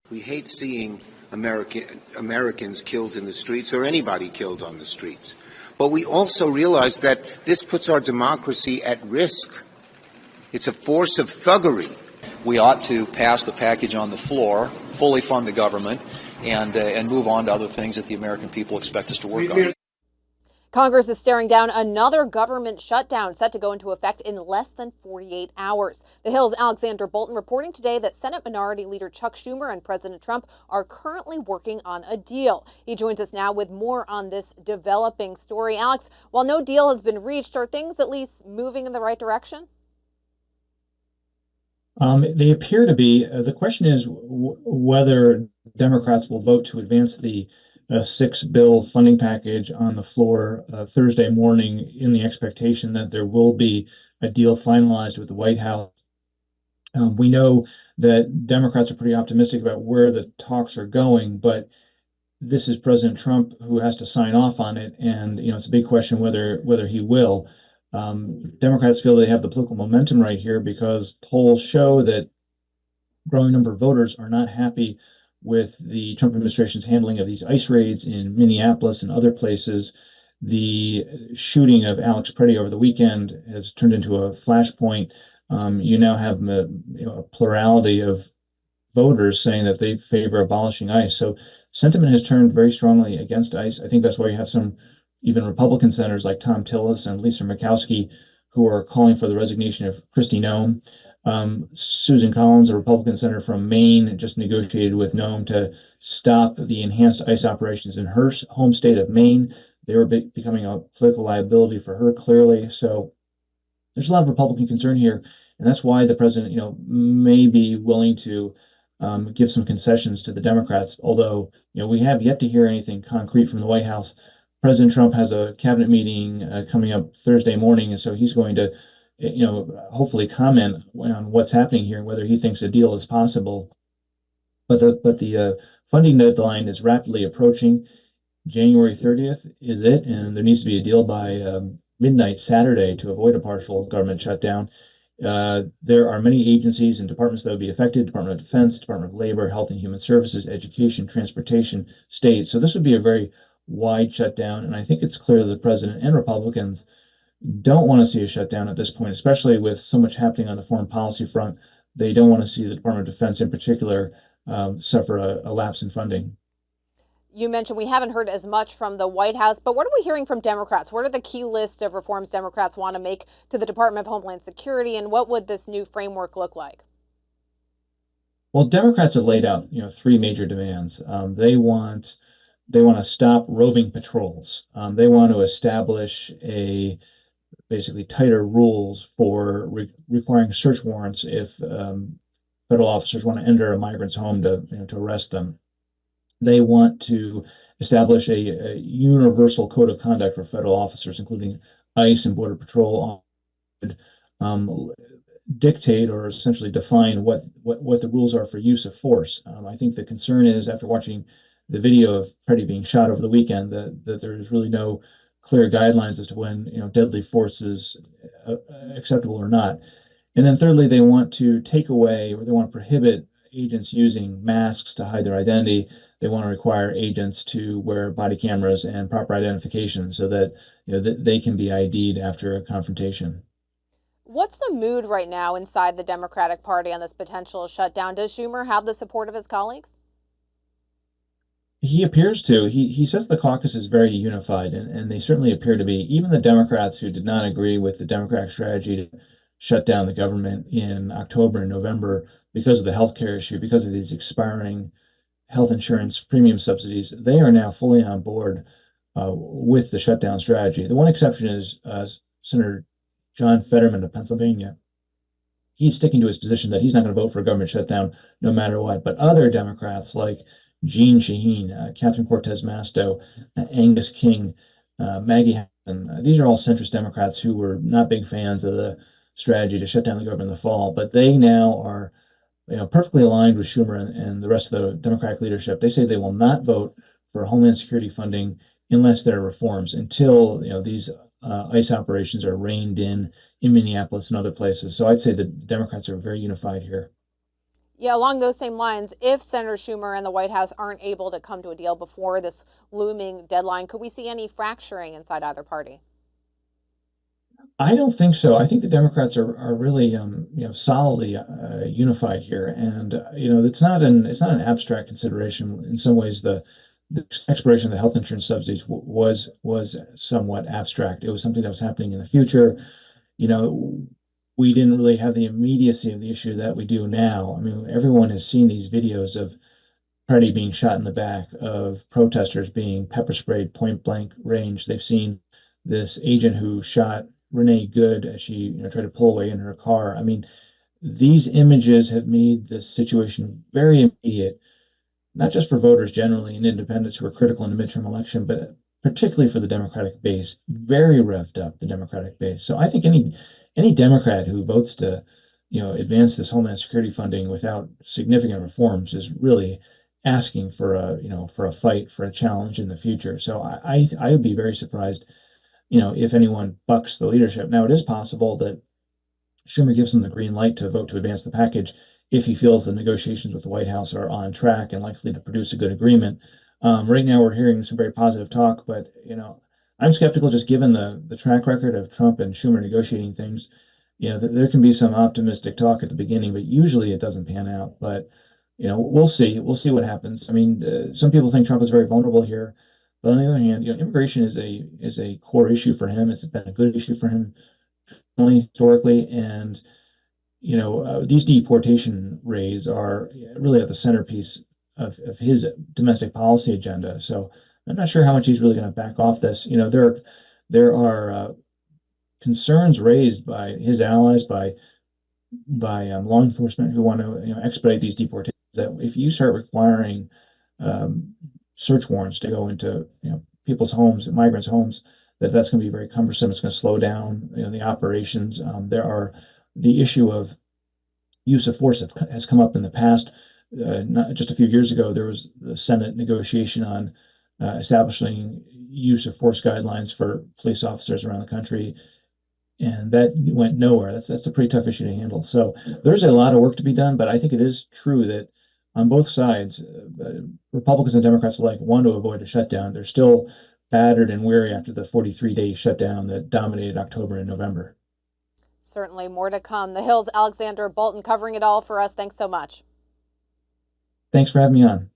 We hate seeing Americans killed in the streets or anybody killed on the streets. But we also realize that this puts our democracy at risk. It's a force of thuggery. We ought to pass the package on the floor, fully fund the government, and move on to other things that the American people expect us to work on. Congress is staring down another government shutdown set to go into effect in less than 48 hours. The Hill's Alexander Bolton reporting today that Senate Minority Leader Chuck Schumer and President Trump are currently working on a deal. He joins us now with more on this developing story. Alex, while no deal has been reached, are things at least moving in the right direction? They appear to be. The question is whether Democrats will vote to advance the six-bill funding package on the floor Thursday morning in the expectation that there will be a deal finalized with the White House. We know that Democrats are pretty optimistic about where the talks are going, but this is President Trump who has to sign off on it, and it's a big question whether he will. Democrats feel they have the political momentum right here because polls show that a growing number of voters are not happy with the Trump administration's handling of these ICE raids in Minneapolis and other places. The shooting of Alex Preddy over the weekend has turned into a flashpoint. You now have a plurality of voters saying that they favor abolishing ICE. So sentiment has turned very strongly against ICE. I think that's why you have some even Republican senators like Tom Tillis and Lisa Murkowski who are calling for the resignation of Kristi Noem. Susan Collins, a Republican senator from Maine, just negotiated with Noem to stop the enhanced ICE operations in her home state of Maine. They were becoming a political liability for her, clearly. So there's a lot of Republican concern here, and that's why the president, may be willing to give some concessions to the Democrats. Although, we have yet to hear anything concrete from the White House. President Trump has a cabinet meeting coming up Thursday morning, and so he's going to hopefully comment on what's happening here and whether he thinks a deal is possible. But the funding deadline is rapidly approaching. January 30th is it, and there needs to be a deal by midnight Saturday to avoid a partial government shutdown. There are many agencies and departments that would be affected: Department of Defense, Department of Labor, Health and Human Services, Education, Transportation, State. So this would be a very wide shutdown, and I think it's clear that the president and Republicans don't want to see a shutdown at this point, especially with so much happening on the foreign policy front. They don't want to see the Department of Defense in particular suffer a lapse in funding. You mentioned we haven't heard as much from the White House, but what are we hearing from Democrats? What are the key list of reforms Democrats want to make to the Department of Homeland Security, and what would this new framework look like? Well, Democrats have laid out, three major demands. They want to stop roving patrols. They want to establish basically tighter rules for requiring search warrants if federal officers want to enter a migrant's home to arrest them. They want to establish a universal code of conduct for federal officers, including ICE and Border Patrol, dictate or essentially define what the rules are for use of force. I think the concern is, after watching the video of Preddy being shot over the weekend, that there is really no clear guidelines as to when deadly force is acceptable or not. And then thirdly, they want to take away, or they want to prohibit agents using masks to hide their identity. They want to require agents to wear body cameras and proper identification so that that they can be ID'd after a confrontation. What's the mood right now inside the Democratic Party on this potential shutdown? Does Schumer have the support of his colleagues? He appears to. He says the caucus is very unified, and they certainly appear to be. Even the Democrats who did not agree with the Democratic strategy to shut down the government in October and November because of the healthcare issue, because of these expiring health insurance premium subsidies, they are now fully on board with the shutdown strategy. The one exception is Senator John Fetterman of Pennsylvania. He's sticking to his position that he's not going to vote for a government shutdown no matter what. But other Democrats like Jeanne Shaheen, Catherine Cortez Masto, Angus King, Maggie Hassan, these are all centrist Democrats who were not big fans of the strategy to shut down the government in the fall, but they now are perfectly aligned with Schumer and the rest of the Democratic leadership. They say they will not vote for Homeland Security funding unless there are reforms, until these ICE operations are reined in Minneapolis and other places. So I'd say the Democrats are very unified here. Yeah, along those same lines, if Senator Schumer and the White House aren't able to come to a deal before this looming deadline, could we see any fracturing inside either party? I don't think so. I think the Democrats are really solidly unified here, and it's not an abstract consideration. In some ways, the expiration of the health insurance subsidies was somewhat abstract. It was something that was happening in the future. You know, we didn't really have the immediacy of the issue that we do now. I mean, everyone has seen these videos of Freddie being shot in the back, of protesters being pepper sprayed point blank range. They've seen this agent who shot Renee Good as she tried to pull away in her car. I mean, these images have made this situation very immediate, not just for voters generally and independents who are critical in the midterm election, but particularly for the Democratic base, very revved up the Democratic base. So I think any Democrat who votes to, advance this Homeland Security funding without significant reforms is really asking for a fight, for a challenge in the future. So I would be very surprised, if anyone bucks the leadership. Now, it is possible that Schumer gives them the green light to vote to advance the package if he feels the negotiations with the White House are on track and likely to produce a good agreement. Right now, we're hearing some very positive talk, but I'm skeptical just given the track record of Trump and Schumer negotiating things. There can be some optimistic talk at the beginning, but usually it doesn't pan out. But we'll see. We'll see what happens. I mean, some people think Trump is very vulnerable here, but on the other hand, immigration is a core issue for him. It's been a good issue for him historically, and these deportation raids are really at the centerpiece of his domestic policy agenda. So I'm not sure how much he's really going to back off this. There are concerns raised by his allies, by law enforcement who want to expedite these deportations. That if you start requiring search warrants to go into people's homes, migrants' homes, that's going to be very cumbersome. It's going to slow down the operations. There are the issue of use of force has come up in the past. Not just a few years ago, there was the Senate negotiation on establishing use of force guidelines for police officers around the country, and that went nowhere. That's a pretty tough issue to handle. So there's a lot of work to be done, but I think it is true that on both sides, Republicans and Democrats alike want to avoid a shutdown. They're still battered and weary after the 43-day shutdown that dominated October and November. Certainly more to come. The Hill's Alexander Bolton covering it all for us. Thanks so much. Thanks for having me on.